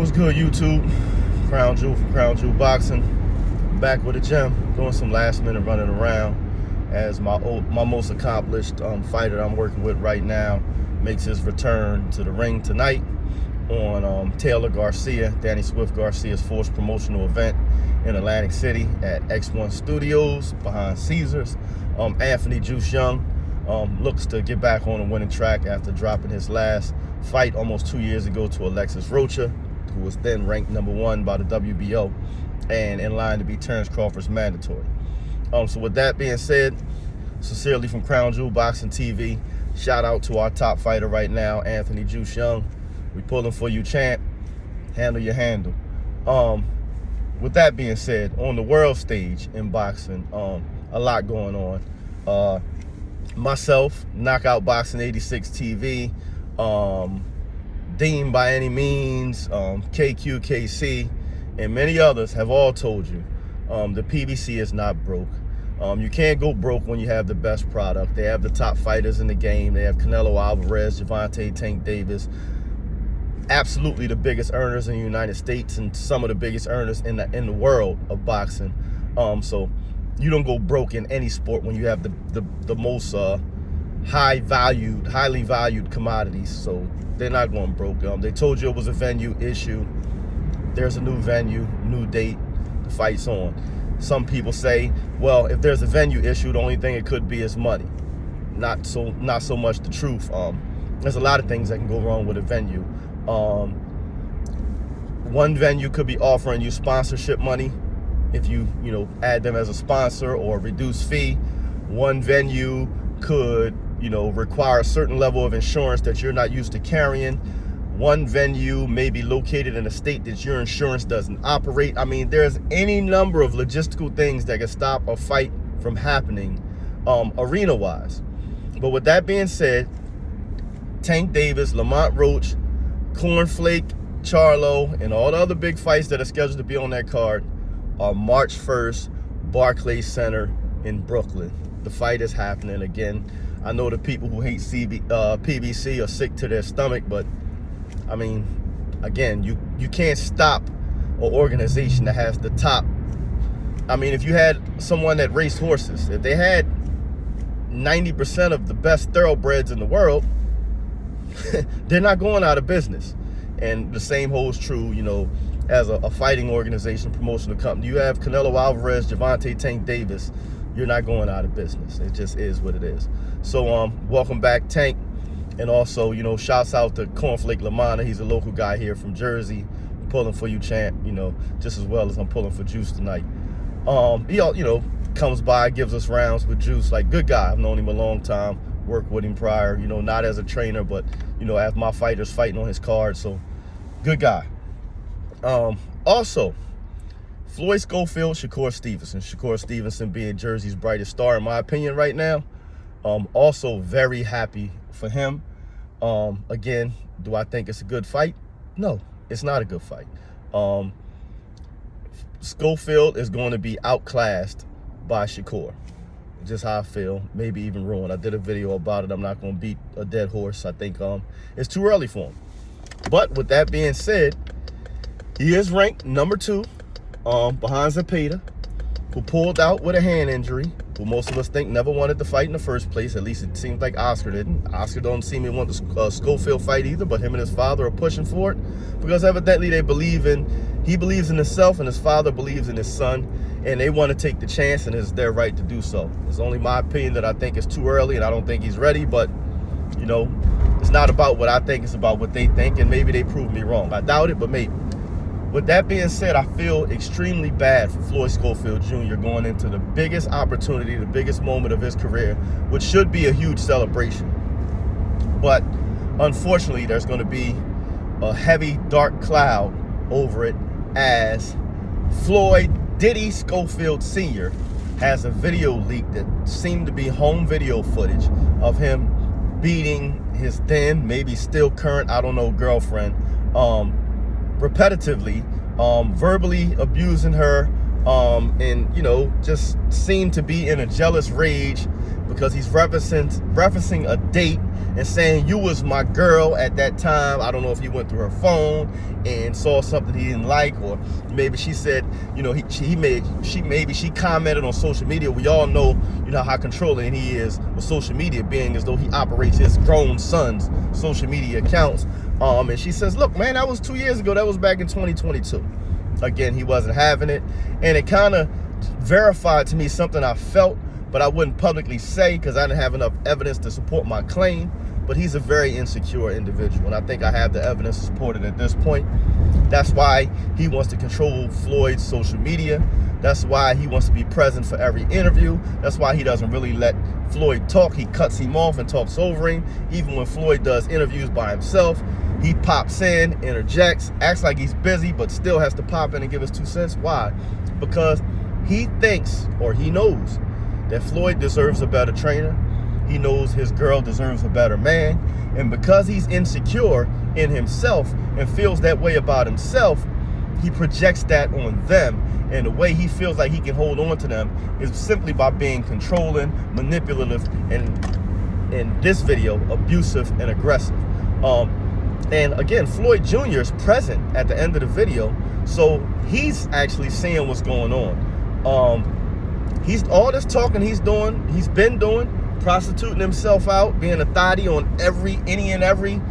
What's good, YouTube? Crown Jewel from Crown Jewel Boxing. Back with a gym, doing some last minute running around as my most accomplished fighter I'm working with right now makes his return to the ring tonight on Taylor Garcia, Danny Swift Garcia's forced promotional event in Atlantic City at X1 Studios behind Caesars. Anthony Juice Young looks to get back on the winning track after dropping his last fight almost 2 years ago to Alexis Roach, who was then ranked #1 by the WBO and in line to be Terrence Crawford's mandatory. So with that being said, sincerely from Crown Jewel Boxing TV, shout out to our top fighter right now, Anthony Juice Young. We pulling for you, champ. Handle your handle. With that being said, on the world stage in boxing, a lot going on. Myself, Knockout Boxing 86 TV, Dean by any means, KQKC, and many others have all told you the PBC is not broke. You can't go broke when you have the best product. They have the top fighters in the game. They have Canelo Alvarez, Gervonta, Tank Davis, absolutely the biggest earners in the United States and some of the biggest earners in the world of boxing. So you don't go broke in any sport when you have the most highly valued commodities. So they're not going broke. They told you it was a venue issue. There's a new venue, new date, the fight's on. Some people say, well, if there's a venue issue, the only thing it could be is money. Not so much the truth. There's a lot of things that can go wrong with a venue. One venue could be offering you sponsorship money if you add them as a sponsor or reduce fee. One venue could require a certain level of insurance that you're not used to carrying. One venue may be located in a state that your insurance doesn't operate. I mean, there's any number of logistical things that can stop a fight from happening arena-wise. But with that being said, Tank Davis, Lamont Roach, Cornflake, Charlo, and all the other big fights that are scheduled to be on that card are March 1st, Barclays Center in Brooklyn. The fight is happening again. I know the people who hate PBC are sick to their stomach, but I mean, again, you can't stop an organization that has the top. I mean, if you had someone that raced horses, if they had 90% of the best thoroughbreds in the world, they're not going out of business. And the same holds true, as a fighting organization, promotional company. You have Canelo Alvarez, Gervonta, Tank Davis, you're not going out of business. It just is what it is. So welcome back, Tank. And also, shouts out to Cornflake Lamont. He's a local guy here from Jersey, pulling for you, champ, just as well as I'm pulling for Juice tonight. He comes by, gives us rounds with Juice. Like, good guy. I've known him a long time, worked with him prior, not as a trainer, but, as my fighters fighting on his card. So, good guy. Also, Floyd Schofield, Shakur Stevenson. Shakur Stevenson being Jersey's brightest star, in my opinion, right now. Also very happy for him. Again, do I think it's a good fight? No, it's not a good fight. Schofield is going to be outclassed by Shakur. Just how I feel, maybe even ruined. I did a video about it. I'm not going to beat a dead horse. I think it's too early for him. But with that being said, he is ranked #2 behind Zepeda, who pulled out with a hand injury, who most of us think never wanted to fight in the first place. At least it seems like Oscar didn't. Oscar don't seem to want the Schofield fight either, but him and his father are pushing for it because evidently he believes in himself and his father believes in his son, and they want to take the chance, and it's their right to do so. It's only my opinion that I think it's too early and I don't think he's ready, but it's not about what I think, it's about what they think, and maybe they prove me wrong. I doubt it, but maybe. With that being said, I feel extremely bad for Floyd Schofield Jr. going into the biggest opportunity, the biggest moment of his career, which should be a huge celebration. But unfortunately, there's going to be a heavy, dark cloud over it as Floyd Diddy Schofield Sr. has a video leak that seemed to be home video footage of him beating his then, maybe still current, I don't know, girlfriend, repetitively, verbally abusing her, and just seemed to be in a jealous rage because he's referencing a date and saying you was my girl at that time. I don't know if he went through her phone and saw something he didn't like, or maybe she said, you know, she commented on social media. We all know, you know, how controlling he is with social media, being as though he operates his grown son's social media accounts. And she says, look, man, that was 2 years ago. That was back in 2022. Again, he wasn't having it. And it kind of verified to me something I felt, but I wouldn't publicly say because I didn't have enough evidence to support my claim. But he's a very insecure individual, and I think I have the evidence to support it at this point. That's why he wants to control Floyd's social media. That's why he wants to be present for every interview. That's why he doesn't really let Floyd talk. He cuts him off and talks over him. Even when Floyd does interviews by himself, he pops in, interjects, acts like he's busy, but still has to pop in and give his 2 cents. Why? Because he thinks, or he knows, that Floyd deserves a better trainer. He knows his girl deserves a better man. And because he's insecure in himself and feels that way about himself, he projects that on them. And the way he feels like he can hold on to them is simply by being controlling, manipulative, and in this video, abusive and aggressive. And again, Floyd Jr. is present at the end of the video, so he's actually seeing what's going on. He's all this talking he's been doing, prostituting himself out, being a thotty on any and every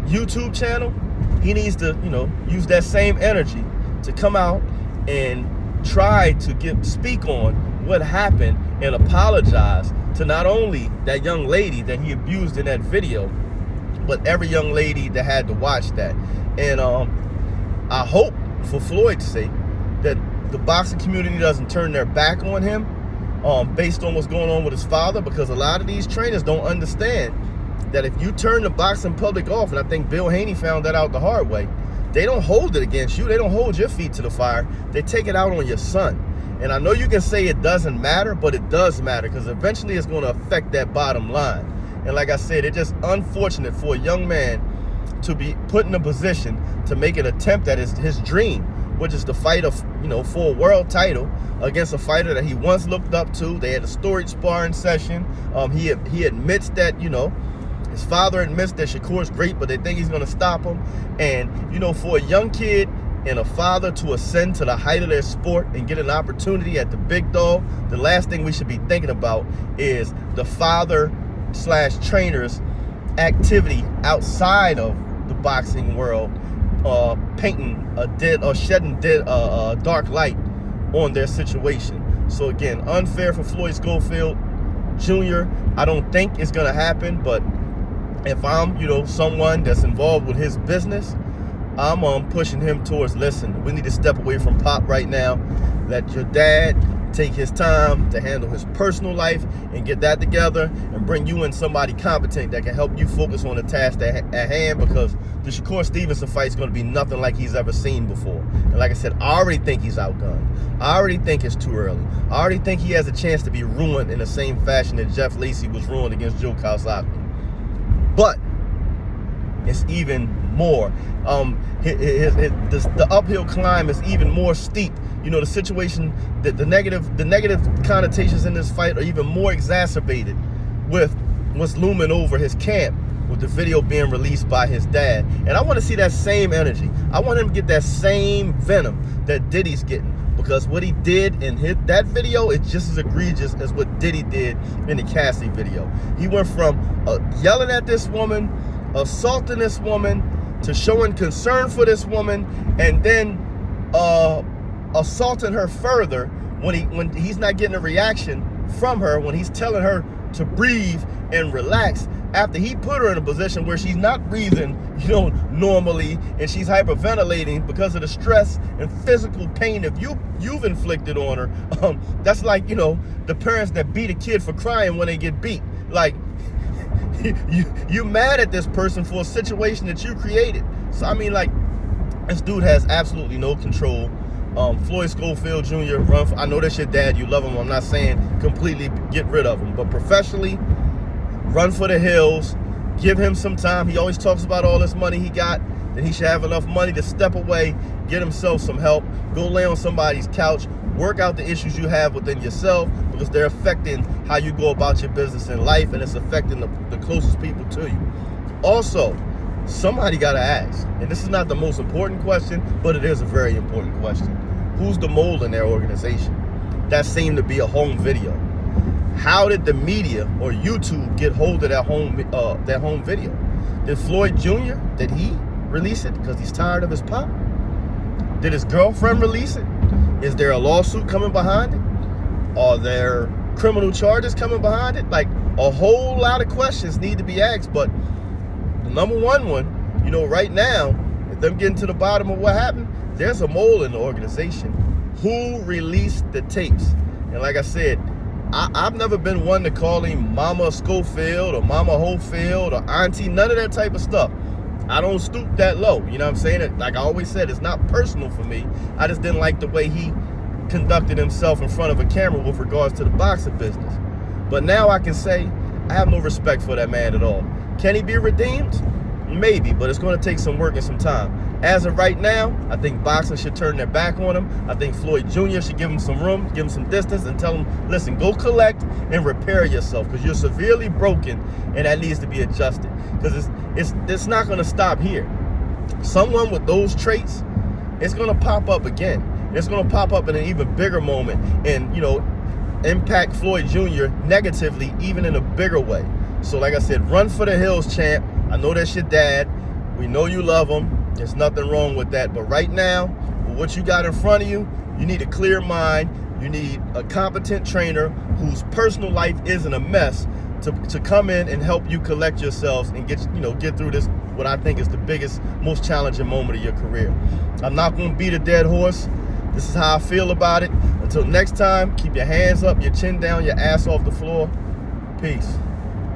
YouTube channel. He needs to, you know, use that same energy to come out and try to speak on what happened and apologize to not only that young lady that he abused in that video, but every young lady that had to watch that. And I hope, for Floyd's sake, that the boxing community doesn't turn their back on him based on what's going on with his father, because a lot of these trainers don't understand that if you turn the boxing public off, and I think Bill Haney found that out the hard way, they don't hold it against you. They don't hold your feet to the fire. They take it out on your son. And I know you can say it doesn't matter, but it does matter, because eventually it's going to affect that bottom line. And like I said, it's just unfortunate for a young man to be put in a position to make an attempt at his dream, which is the fight of, you know, for a world title against a fighter that he once looked up to. They had a storied sparring session. He admits that, you know, his father admits that Shakur's great, but they think he's going to stop him. And, you know, for a young kid and a father to ascend to the height of their sport and get an opportunity at the big dog, the last thing we should be thinking about is the father/trainer's activity outside of the boxing world, painting shedding dark light on their situation. So again, unfair for Floyd Schofield Jr. I don't think it's gonna happen, but if I'm, you know, someone that's involved with his business, I'm pushing him towards, listen, we need to step away from Pop right now. Let your dad take his time to handle his personal life and get that together, and bring you in somebody competent that can help you focus on the task at hand, because the Shakur Stevenson fight is going to be nothing like he's ever seen before. And like I said, I already think he's outgunned. I already think it's too early. I already think he has a chance to be ruined in the same fashion that Jeff Lacy was ruined against Joe Kawasaki. But it's even more. The uphill climb is even more steep. You know, the situation, the negative connotations in this fight are even more exacerbated with what's looming over his camp, with the video being released by his dad. And I want to see that same energy. I want him to get that same venom that Diddy's getting, because what he did in that video is just as egregious as what Diddy did in the Cassie video. He went from yelling at this woman, assaulting this woman, to showing concern for this woman, and then assaulting her further when he's not getting a reaction from her, when he's telling her to breathe and relax, after he put her in a position where she's not breathing, you know, normally, and she's hyperventilating because of the stress and physical pain that you've inflicted on her. That's like, you know, the parents that beat a kid for crying when they get beat. Like, you mad at this person for a situation that you created. So I mean, like, this dude has absolutely no control. Floyd Schofield Jr., I know that's your dad, you love him. I'm not saying completely get rid of him, but professionally, run for the hills, give him some time. He always talks about all this money he got, that he should have enough money to step away, get himself some help, go lay on somebody's couch, work out the issues you have within yourself, because they're affecting how you go about your business in life, and it's affecting the closest people to you. Also, somebody got to ask, and this is not the most important question, but it is a very important question. Who's the mole in their organization? That seemed to be a home video. How did the media or YouTube get hold of that home video? Did Floyd Jr., did he release it because he's tired of his pop? Did his girlfriend release it? Is there a lawsuit coming behind it? Are there criminal charges coming behind it? Like, a whole lot of questions need to be asked, but the number one, right now, if them getting to the bottom of what happened, there's a mole in the organization. Who released the tapes? And like I said, I've never been one to call him Mama Schofield or Mama Hofield or Auntie, none of that type of stuff. I don't stoop that low. You know what I'm saying? Like I always said, it's not personal for me. I just didn't like the way he conducted himself in front of a camera with regards to the boxing business. But now I can say I have no respect for that man at all. Can he be redeemed? Maybe, but it's going to take some work and some time. As of right now, I think boxing should turn their back on him. I think Floyd Jr. should give him some room, give him some distance, and tell him, listen, go collect and repair yourself, because you're severely broken and that needs to be adjusted. Because it's not going to stop here. Someone with those traits, it's going to pop up again. It's going to pop up in an even bigger moment and, impact Floyd Jr. negatively, even in a bigger way. So like I said, run for the hills, champ. I know that's your dad. We know you love him. There's nothing wrong with that. But right now, with what you got in front of you, you need a clear mind. You need a competent trainer whose personal life isn't a mess to come in and help you collect yourselves and get through this, what I think is the biggest, most challenging moment of your career. I'm not going to beat a dead horse. This is how I feel about it. Until next time, keep your hands up, your chin down, your ass off the floor. Peace.